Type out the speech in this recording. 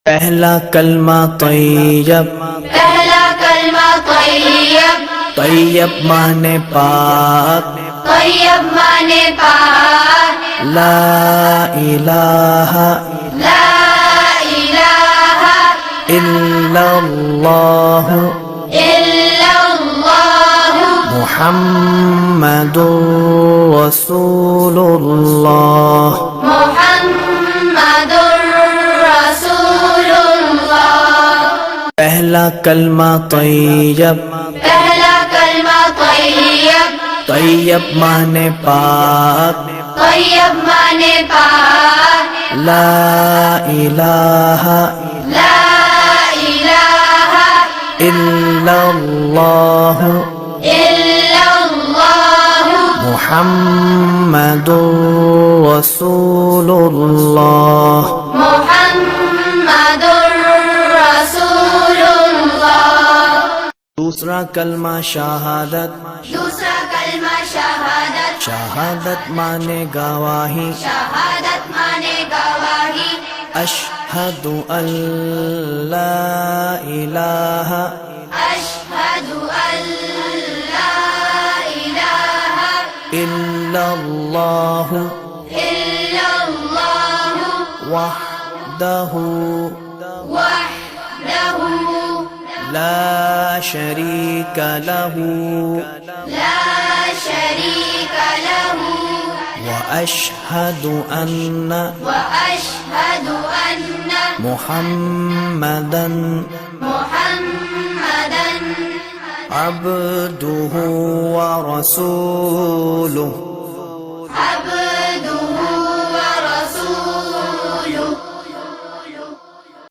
पहला कलमा तैयब, पहला कलमा तैयब, तैयब माने पाक, तैयब माने पाक, ला इलाहा ला इलाहा इल्लल्लाह इल्लल्लाह मुहम्मदुर रसूलुल्लाह। मुहम्मदुर रसूलुल्लाह। पहला कलमा तैयब, पहला कलमा तैयब, तैयब माने पाक, तैयब माने पाक, ला इलाहा ला इलाहा इल्लल्लाह इल्लल्लाह मुहम्मदुर रसूलुल्लाह। मुहम्मदुर रसूलुल्लाह। दूसरा कलमा शहादत, दूसरा कलमा शहादत, शहादत माने गवाही, शहादत माने गवाही, अशहदु अल्ला इलाहा अशहदु अल्ला इलाहा इल्लल्लाह इल्लल्लाह वहदहु वहदहु ला शरीक लहू ला शरीक लहु व अशहदु अन्ना वअशहदु अन्न मुहम्मदन मुहम्मदन अब्दुहु व रसूलुहु।